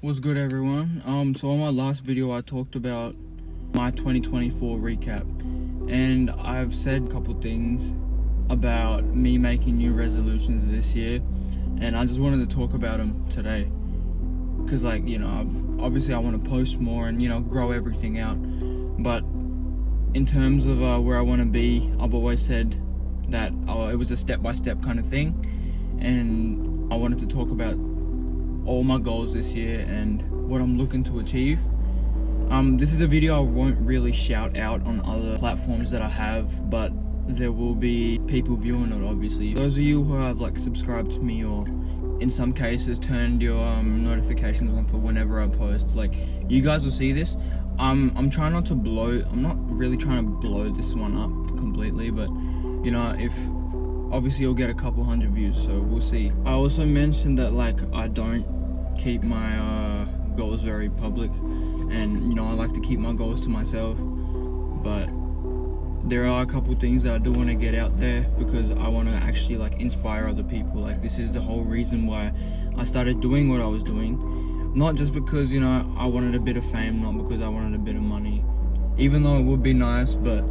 What's good, everyone? So on my last video I talked about my 2024 recap, and I've said a couple things about me making new resolutions this year, and I just wanted to talk about them today because, obviously I want to post more and grow everything out. But in terms of where I want to be, I've always said that it was a step-by-step kind of thing, and I wanted to talk about all my goals this year and what I'm looking to achieve. This is a video I won't really shout out on other platforms that I have, but there will be people viewing it, obviously. Those of you who have subscribed to me, or in some cases turned your notifications on for whenever I post, you guys will see this. I'm trying not to I'm not really trying to blow this one up completely, but if obviously you'll get a couple hundred views, so we'll see. I also mentioned that I don't keep my goals very public, and I like to keep my goals to myself, but there are a couple things that I do want to get out there because I want to actually inspire other people. This is the whole reason why I started doing what I was doing, not just because I wanted a bit of fame, not because I wanted a bit of money, even though it would be nice, but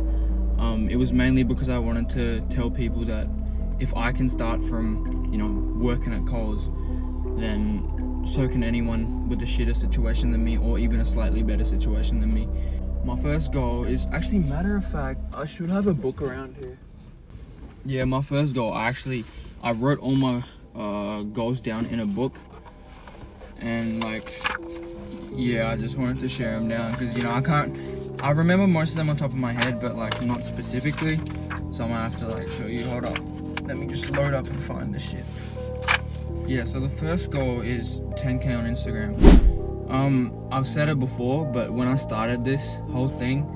it was mainly because I wanted to tell people that if I can start from working at Coles, then so can anyone with a shitter situation than me, or even a slightly better situation than me. My first goal is actually, matter of fact, I should have a book around here. Yeah, my first goal, I wrote all my goals down in a book, and I just wanted to share them down because I remember most of them on top of my head, but not specifically, so I'm gonna have to show you. Hold up, let me just load up and find the shit. Yeah, so the first goal is 10k on Instagram. I've said it before, but when I started this whole thing,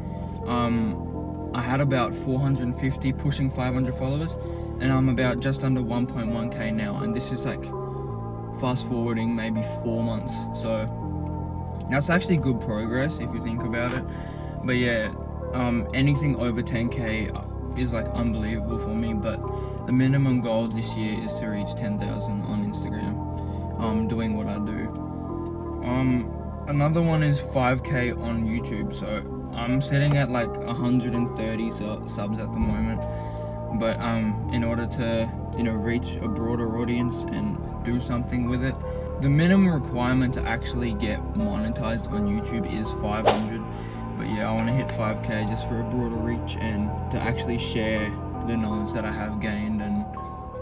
I had about 450, pushing 500 followers, and I'm about just under 1.1k now, and this is fast forwarding maybe 4 months, so that's actually good progress if you think about it. But yeah, anything over 10k is unbelievable for me, but the minimum goal this year is to reach 10,000 on Instagram, doing what I do. Another one is 5k on YouTube, so I'm sitting at 130 subs at the moment, but in order to reach a broader audience and do something with it, the minimum requirement to actually get monetized on YouTube is 500. But yeah, I want to hit 5k just for a broader reach and to actually share the knowledge that I have gained and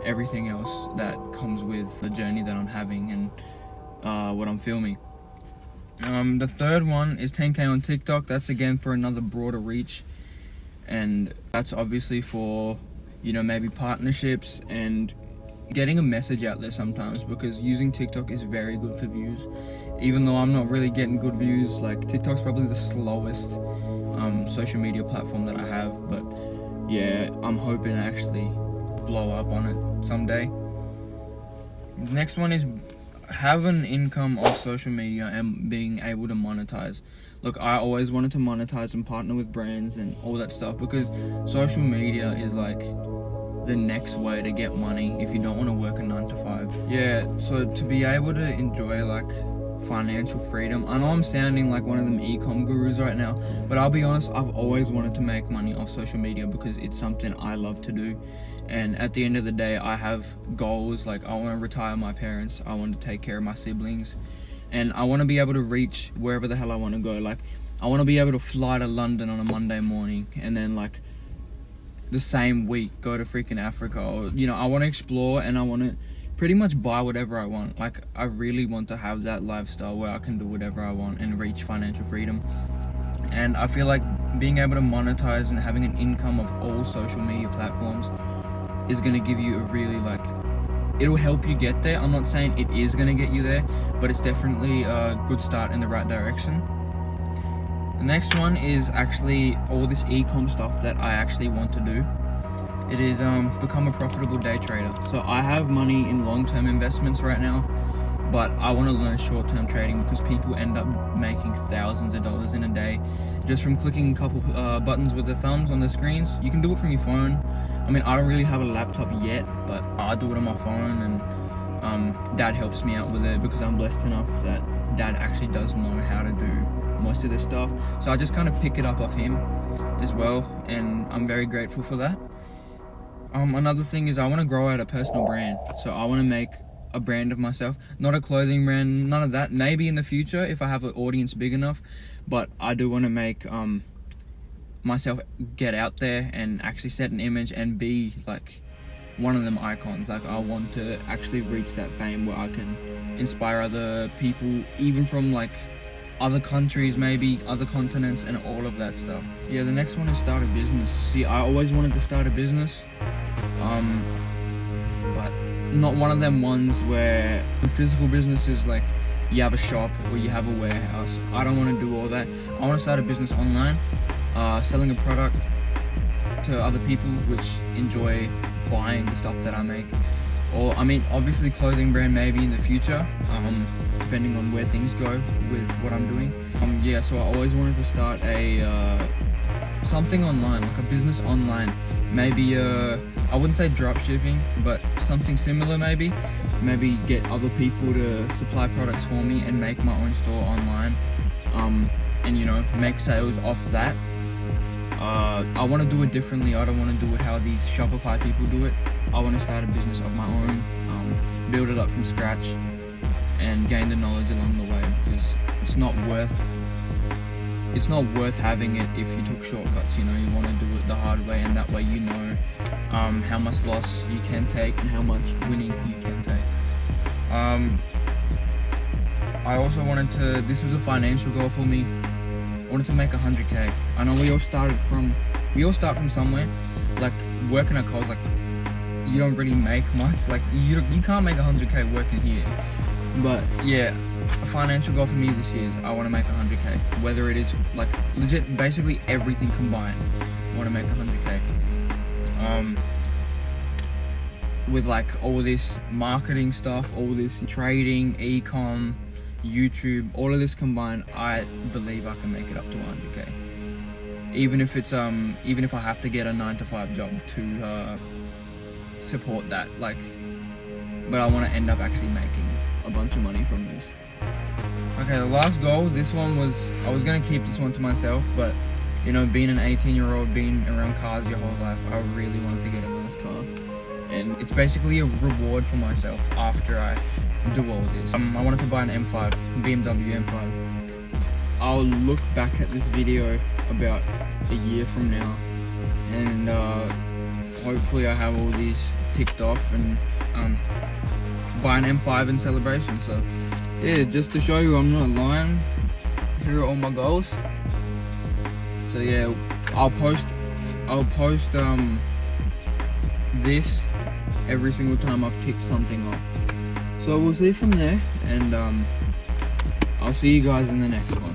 everything else that comes with the journey that I'm having and what I'm filming. The third one is 10k on TikTok. That's again for another broader reach, and that's obviously for maybe partnerships and getting a message out there sometimes, because using TikTok is very good for views. Even though I'm not really getting good views, TikTok's probably the slowest social media platform that I have, but yeah, I'm hoping to actually blow up on it someday. The next one is have an income off social media and being able to monetize. Look, I always wanted to monetize and partner with brands and all that stuff, because social media is the next way to get money if you don't want to work a 9 to 5. Yeah, so to be able to enjoy financial freedom, I know I'm sounding like one of them e-com gurus right now, but I'll be honest, I've always wanted to make money off social media because it's something I love to do. And at the end of the day, I have goals, I want to retire my parents, I want to take care of my siblings, and I want to be able to reach wherever the hell I want to go. I want to be able to fly to London on a Monday morning and then the same week go to freaking Africa, or I want to explore, and I want to pretty much buy whatever I want. I really want to have that lifestyle where I can do whatever I want and reach financial freedom. And I feel being able to monetize and having an income of all social media platforms is going to give you a really it'll help you get there. I'm not saying it is going to get you there, but it's definitely a good start in the right direction. The next one is actually all this e-com stuff that I actually want to do. It is become a profitable day trader. So I have money in long-term investments right now, but I want to learn short-term trading because people end up making thousands of dollars in a day just from clicking a couple buttons with their thumbs on the screens. You can do it from your phone. I mean, I don't really have a laptop yet, but I do it on my phone, and Dad helps me out with it because I'm blessed enough that dad actually does know how to do most of this stuff, so I just kind of pick it up off him as well, and I'm very grateful for that. Another thing is I want to grow out a personal brand, so I want to make a brand of myself, not a clothing brand, none of that. Maybe in the future if I have an audience big enough, but I do want to make myself get out there and actually set an image and be like one of them icons. Like, I want to actually reach that fame where I can inspire other people, even from like other countries, maybe other continents, and all of that stuff. Yeah, the next one is start a business. See, I always wanted to start a business, but not one of them ones where physical businesses, like you have a shop or you have a warehouse. I don't want to do all that. I want to start a business online, selling a product to other people which enjoy buying the stuff that I make. Or, I mean, obviously clothing brand maybe in the future, depending on where things go with what I'm doing. Yeah, so I always wanted to start a something online, like a business online. Maybe I wouldn't say drop shipping, but something similar maybe. Maybe get other people to supply products for me and make my own store online, and you know, make sales off that. I want to do it differently. I don't want to do it how these Shopify people do it. I want to start a business of my own, build it up from scratch, and gain the knowledge along the way, because it's not worth having it if you took shortcuts. You know, you want to do it the hard way, and that way you know how much loss you can take and how much winning you can take. I also wanted to, this was a financial goal for me, I wanted to make 100k. I know we all start from somewhere. Like working at Coles, like you don't really make much. Like you can't make 100k working here. But yeah, a financial goal for me this year is I want to make 100k. Whether it is like legit, basically everything combined, I want to make 100k. With like all this marketing stuff, all this trading, e-com, YouTube, all of this combined, I believe I can make it up to 100k. Even if it's even if I have to get a 9-to-5 job to support that, like, but I want to end up actually making a bunch of money from this. Okay, the last goal, this one was, I was gonna keep this one to myself, but you know, being an 18-year-old, being around cars your whole life, I really wanted to get a nice car. And it's basically a reward for myself after I do all this. I wanted to buy an M5, BMW M5. I'll look back at this video about a year from now, and hopefully I have all these ticked off and buy an M5 in celebration. So yeah, just to show you I'm not lying, here are all my goals. So yeah, I'll post this every single time I've ticked something off. So we'll see from there, and I'll see you guys in the next one.